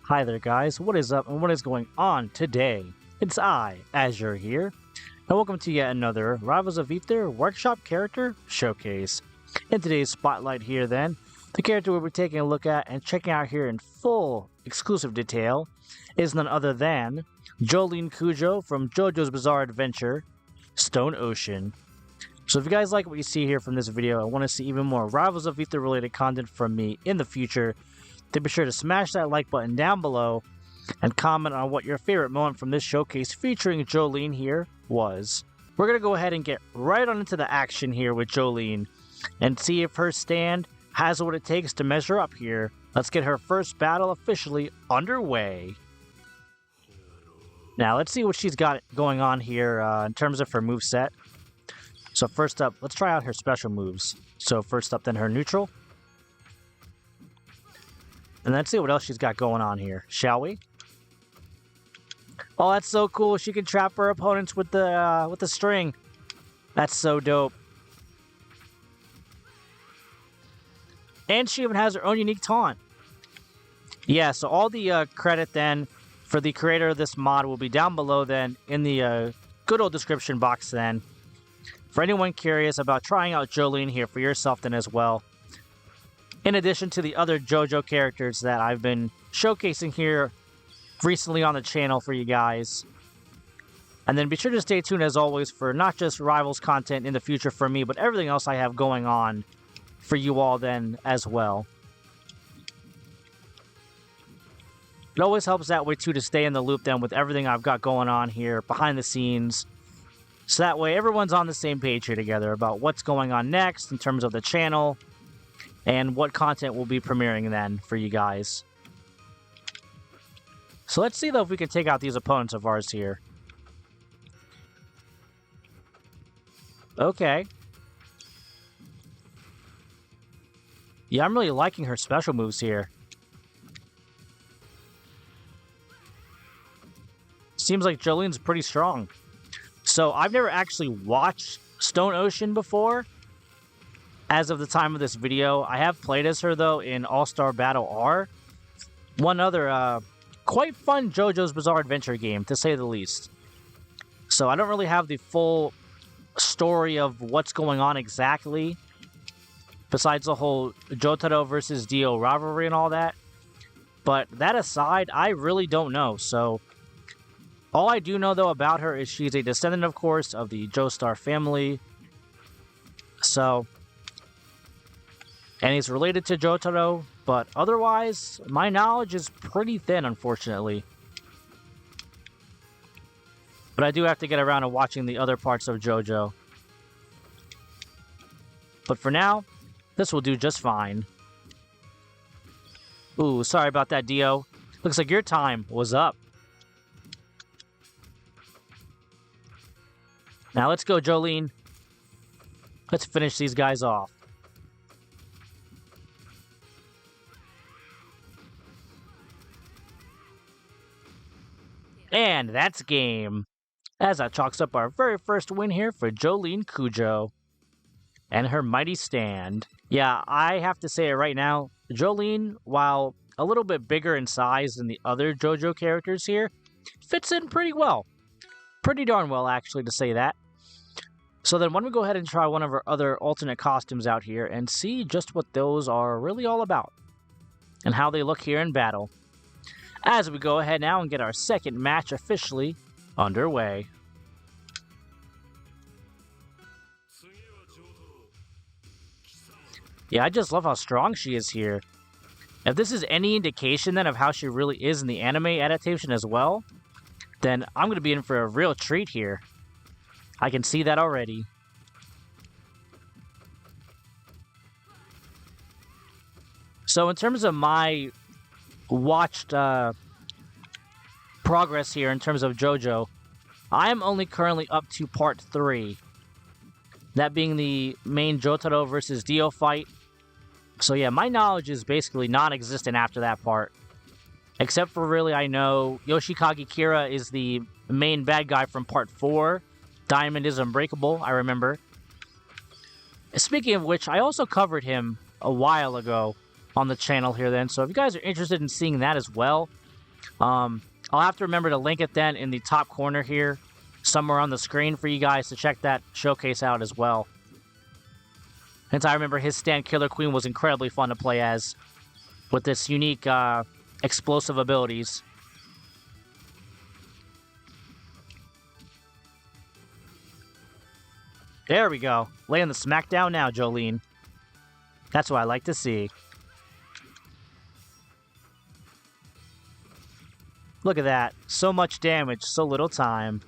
Hi there guys, what is up and what is going on today? It's I, Azure here, and welcome to yet another Rivals of Aether Workshop Character Showcase. In today's spotlight here then, the character we'll be taking a look at and checking out here in full exclusive detail is none other than Jolyne Cujoh from JoJo's Bizarre Adventure, Stone Ocean. So if you guys like what you see here from this video and want to see even more Rivals of Aether related content from me in the future, then be sure to smash that like button down below and comment on what your favorite moment from this showcase featuring Jolyne here was. We're going to go ahead and get right on into the action here with Jolyne and see if her stand has what it takes to measure up here. Let's get her first battle officially underway. Now let's see what she's got going on here in terms of her moveset. So first up, let's try out her special moves. So first up then her neutral. And let's see what else she's got going on here, shall we? Oh, that's so cool. She can trap her opponents with the string. That's so dope. And she even has her own unique taunt. Yeah, so all the credit then for the creator of this mod will be down below then in the good old description box then. For anyone curious about trying out Jolyne here for yourself then as well. In addition to the other JoJo characters that I've been showcasing here recently on the channel for you guys. And then be sure to stay tuned as always for not just Rivals content in the future for me, but everything else I have going on for you all then as well. It always helps that way too to stay in the loop then with everything I've got going on here behind the scenes. So that way everyone's on the same page here together about what's going on next in terms of the channel. And what content will be premiering then for you guys. So let's see though if we can take out these opponents of ours here. Okay. Yeah, I'm really liking her special moves here. Seems like Jolyne's pretty strong. So I've never actually watched Stone Ocean before. As of the time of this video, I have played as her though in All-Star Battle R. One other quite fun JoJo's Bizarre Adventure game, to say the least. So I don't really have the full story of what's going on exactly, besides the whole Jotaro versus Dio rivalry and all that. But that aside, I really don't know. So all I do know though about her is she's a descendant, of course, of the Joestar family. So... and he's related to Jotaro, but otherwise, my knowledge is pretty thin, unfortunately. But I do have to get around to watching the other parts of JoJo. But for now, this will do just fine. Ooh, sorry about that, Dio. Looks like your time was up. Now let's go, Jolyne. Let's finish these guys off. And that's game. As that chalks up our very first win here for Jolyne Cujoh. And her mighty stand. Yeah, I have to say it right now. Jolyne, while a little bit bigger in size than the other JoJo characters here, fits in pretty well. Pretty darn well, actually, to say that. So then why don't we go ahead and try one of our other alternate costumes out here and see just what those are really all about. And how they look here in battle. As we go ahead now and get our second match officially underway. Yeah, I just love how strong she is here. If this is any indication then of how she really is in the anime adaptation as well, then I'm going to be in for a real treat here. I can see that already. So in terms of my watched progress here in terms of JoJo, I am only currently up to part 3. That being the main Jotaro versus Dio fight. So yeah, my knowledge is basically non-existent after that part. Except for really, I know Yoshikage Kira is the main bad guy from part 4. Diamond is unbreakable, I remember. Speaking of which, I also covered him a while ago on the channel here then. So if you guys are interested in seeing that as well, I'll have to remember to link it then in the top corner here, somewhere on the screen for you guys to check that showcase out as well. Since I remember his stand Killer Queen was incredibly fun to play as, with this unique explosive abilities. There we go. Laying the smack down now, Jolyne. That's what I like to see. Look at that. So much damage, so little time.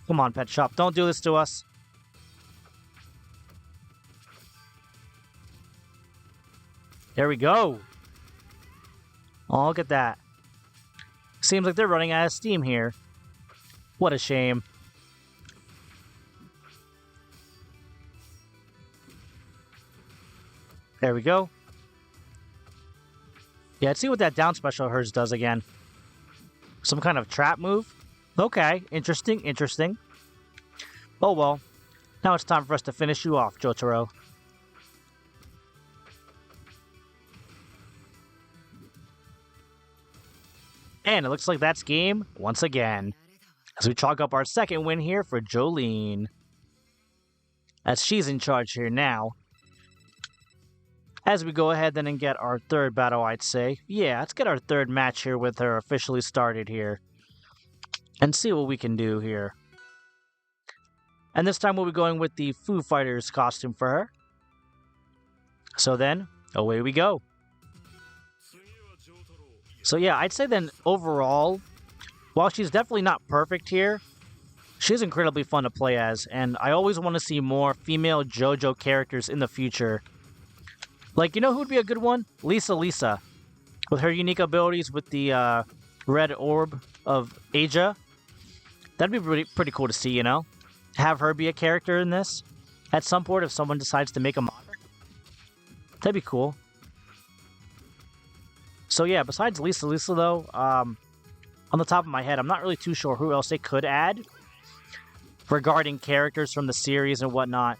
Come on, Pet Shop. Don't do this to us. There we go. Oh, look at that. Seems like they're running out of steam here. What a shame. There we go. Yeah, let's see what that down special of hers does again. Some kind of trap move? Okay, interesting, interesting. Oh well. Now it's time for us to finish you off, Jotaro. And it looks like that's game once again, as we chalk up our second win here for Jolyne, as she's in charge here now. As we go ahead then and get our third battle, I'd say. Yeah, let's get our third match here with her officially started here, and see what we can do here. And this time we'll be going with the Foo Fighters costume for her. So then, away we go. So yeah, I'd say then overall, while she's definitely not perfect here, she's incredibly fun to play as, and I always want to see more female JoJo characters in the future. Like, you know who would be a good one? Lisa. With her unique abilities with the red orb of Asia. That'd be pretty cool to see, you know? Have her be a character in this at some point if someone decides to make a mod. That'd be cool. So yeah, besides Lisa though, on the top of my head, I'm not really too sure who else they could add regarding characters from the series and whatnot.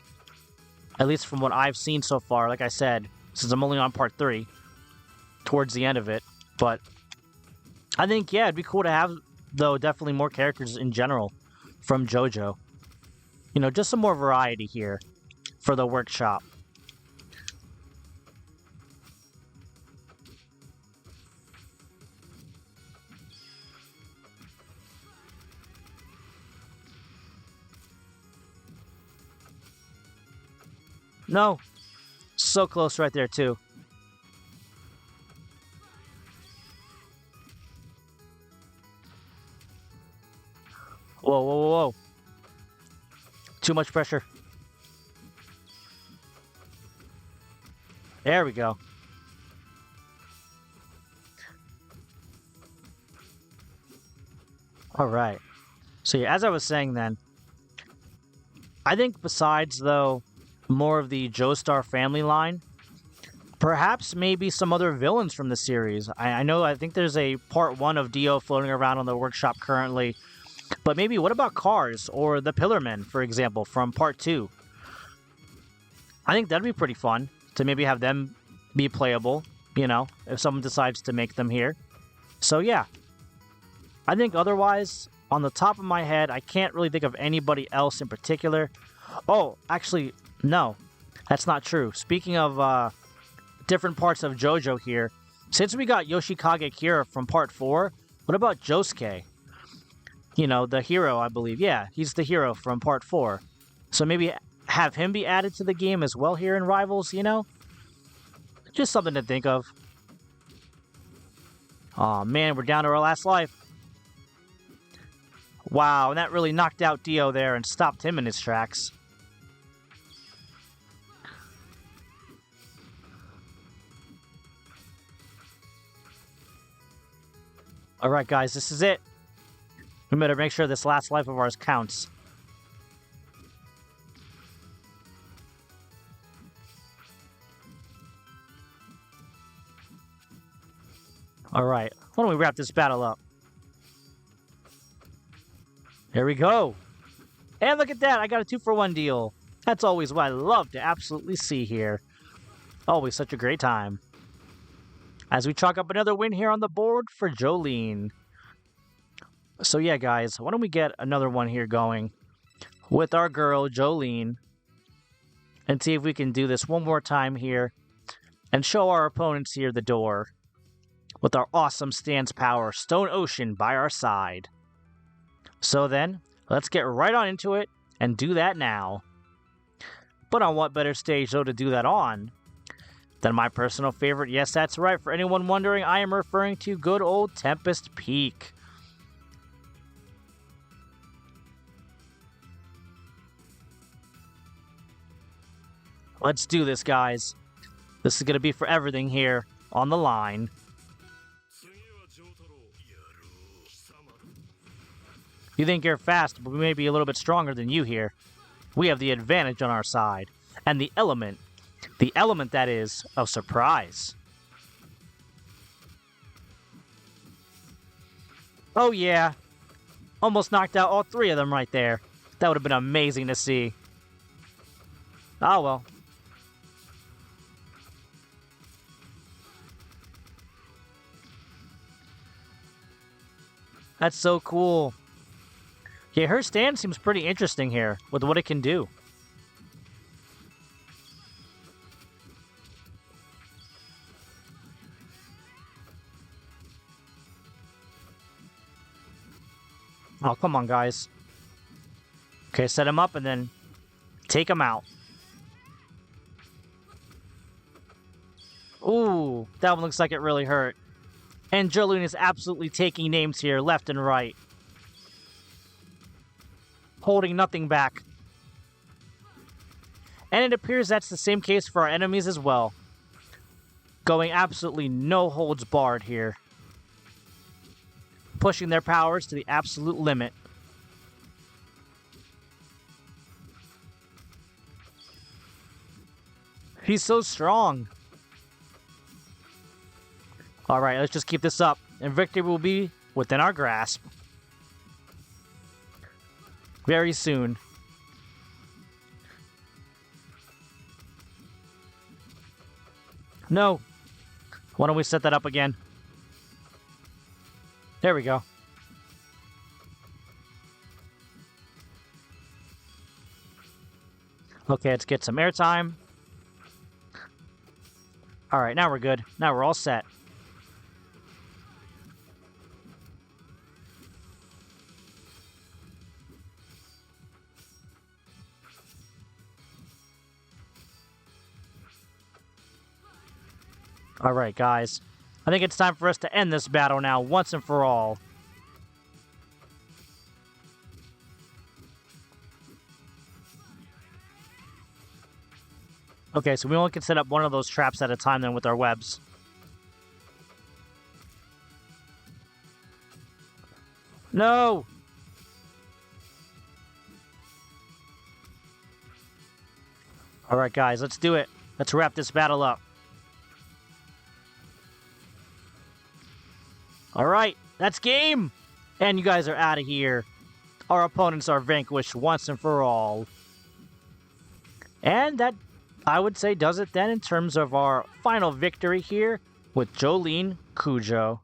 At least from what I've seen so far, like I said, since I'm only on part 3, towards the end of it. But I think, yeah, it'd be cool to have, though, definitely more characters in general from JoJo. You know, just some more variety here for the workshop. No. So close right there, too. Whoa. Too much pressure. There we go. All right. So yeah, as I was saying then, I think besides, though, more of the Joestar family line, perhaps maybe some other villains from the series. I think there's a part 1 of Dio floating around on the workshop currently, but maybe what about Cars or the Pillarmen, for example, from part 2? I think that'd be pretty fun to maybe have them be playable, you know, if someone decides to make them here. So yeah, I think otherwise, on the top of my head, I can't really think of anybody else in particular. Oh, actually, no, that's not true. Speaking of different parts of JoJo here, since we got Yoshikage Kira from part 4, what about Josuke? You know, the hero, I believe. Yeah, he's the hero from part 4. So maybe have him be added to the game as well here in Rivals, you know? Just something to think of. Aw, man, we're down to our last life. Wow, and that really knocked out Dio there and stopped him in his tracks. Alright guys, this is it. We better make sure this last life of ours counts. Alright, why don't we wrap this battle up? Here we go. And look at that, I got a 2-for-1 deal. That's always what I love to absolutely see here. Always such a great time. As we chalk up another win here on the board for Jolyne. So yeah, guys, why don't we get another one here going with our girl, Jolyne, and see if we can do this one more time here and show our opponents here the door with our awesome stance power, Stone Ocean, by our side. So then, let's get right on into it and do that now. But on what better stage, though, to do that on than my personal favorite? Yes, that's right. For anyone wondering, I am referring to good old Tempest Peak. Let's do this, guys. This is going to be for everything here on the line. You think you're fast, but we may be a little bit stronger than you here. We have the advantage on our side. And the element that is of surprise. Oh yeah, almost knocked out all three of them right there. That would have been amazing to see. Oh well. That's so cool. Yeah, her stand seems pretty interesting here with what it can do. Oh, come on, guys. Okay, set him up and then take him out. Ooh, that one looks like it really hurt. And Jolyne is absolutely taking names here, left and right. Holding nothing back. And it appears that's the same case for our enemies as well. Going absolutely no holds barred here. Pushing their powers to the absolute limit. He's so strong. Alright, let's just keep this up, and victory will be within our grasp. Very soon. No. Why don't we set that up again? There we go. Okay, let's get some airtime. Alright, now we're good. Now we're all set. Alright, guys. I think it's time for us to end this battle now, once and for all. Okay, so we only can set up one of those traps at a time then with our webs. No! Alright, guys, let's do it. Let's wrap this battle up. Alright, that's game! And you guys are out of here. Our opponents are vanquished once and for all. And that, I would say, does it then in terms of our final victory here with Jolyne Cujoh.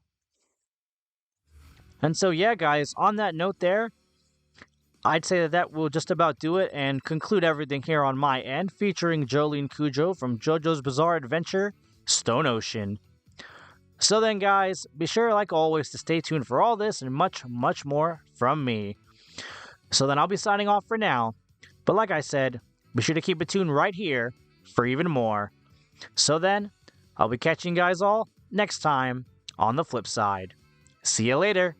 And so, yeah, guys, on that note there, I'd say that will just about do it and conclude everything here on my end, featuring Jolyne Cujoh from JoJo's Bizarre Adventure, Stone Ocean. So then, guys, be sure, like always, to stay tuned for all this and much, much more from me. So then I'll be signing off for now. But like I said, be sure to keep it tuned right here for even more. So then, I'll be catching you guys all next time on the flip side. See you later.